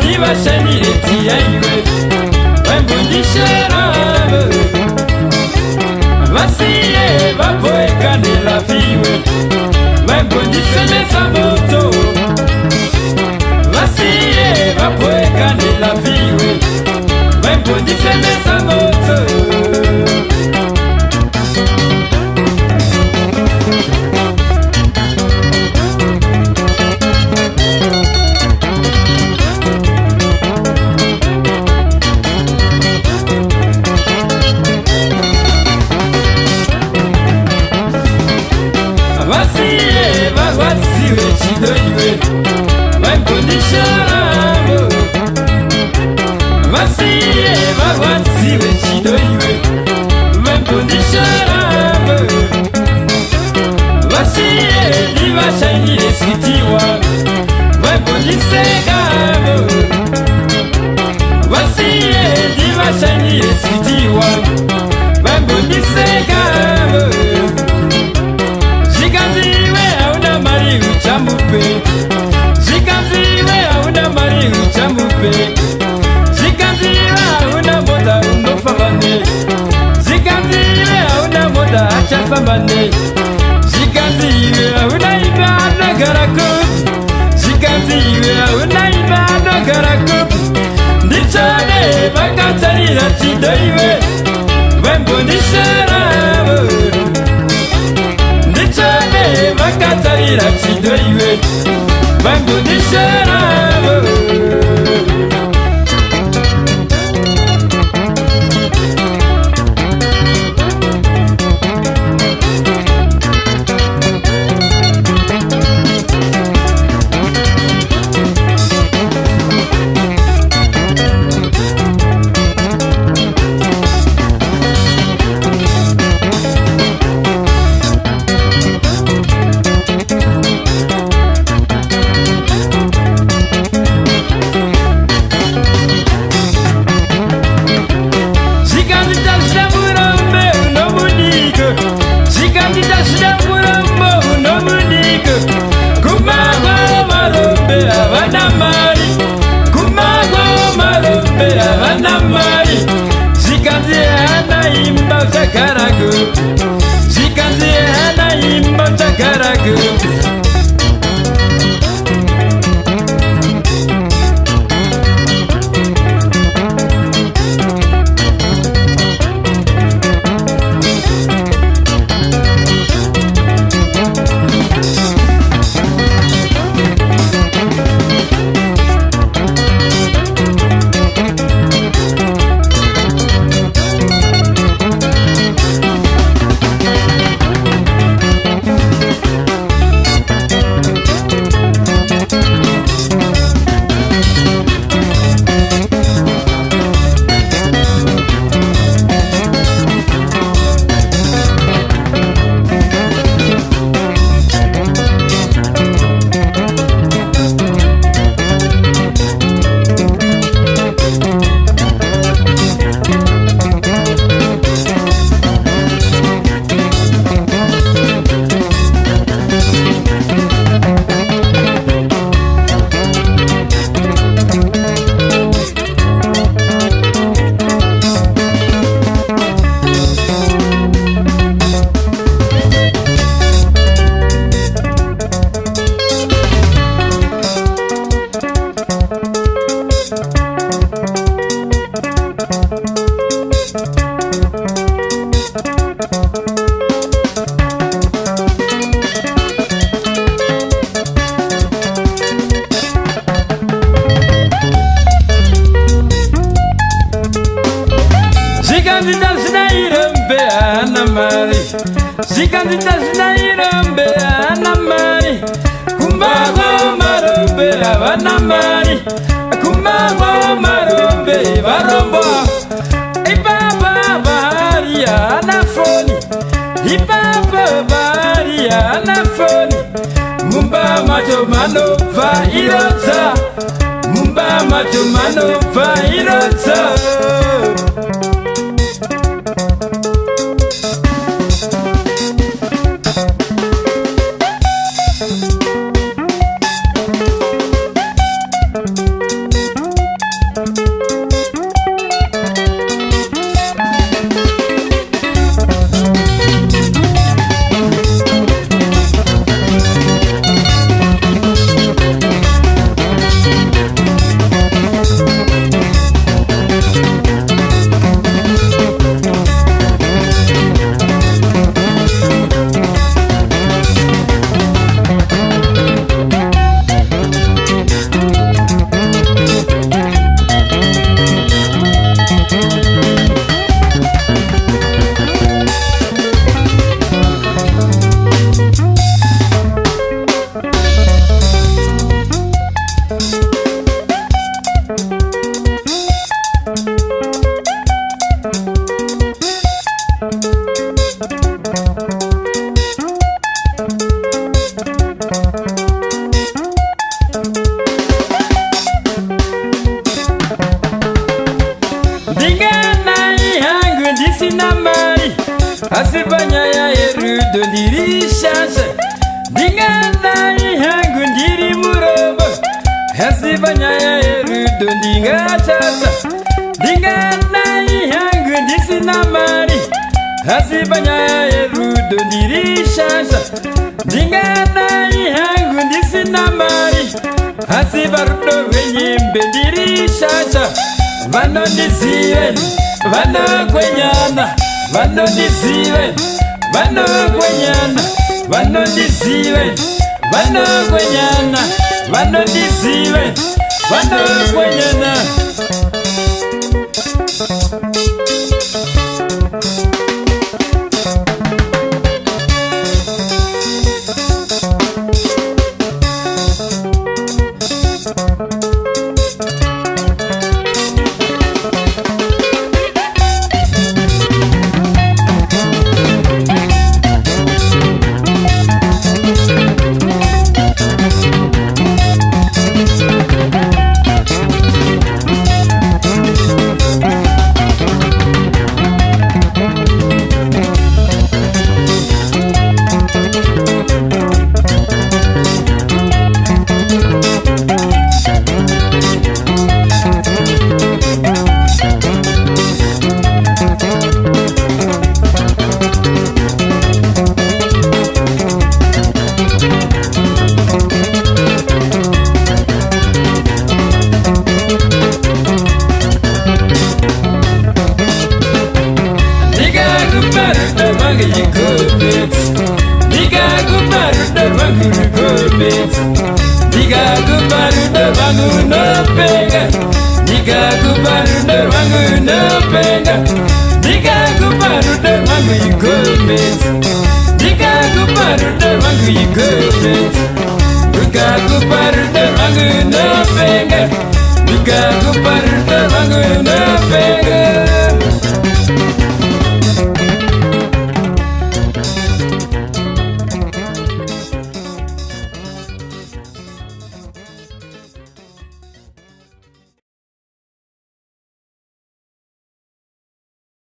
divashaniretiaiwe vembundisherave vasiye vapoekanela viwe vembundisemesa moto vasiye vapoekanela viwe vembundisemesa moto vasiye vagwatsiwe chidoiwe vembundisharave vasiye divashanyire switiwa vembundisegave vasiye divashanyire switiwa vembundisegave zikanziwe hauna mari uchamupe zikanziwe hauna mari uchamupe zikanziwe hauna moda unofambane zikanziwe hauna moda achafambane zikanziwe hauna ibada garakup zikanziwe hauna ibada garakup ndichane vakatarira chidoiwe vembundisharave ndichane vakatarira chidoiwe vembundisharave zikanziye hana imba chakaragu zikandidasnairambe anamari kumbago marombe avanamari kumbago marombe varombo ipapa varia anafoni ipapa varia anafoni mumba macho manova irotsa mumba macho manova irotsa asibanya ya erudo ndiri shasha dingana ihangu ndiri murobo asibanya ya erudo ndinga shasha dingana ihangu ndisinamari asibanya ya erudo ndiri shasha dingana ihangu ndisinamari asibarudo wenyimbe ndiri shasha vano ndizive vano kwenyana vano ndizive vano kwenyana vano ndizive vano kwenyana vano ndizive vano kwenyana Nigga, go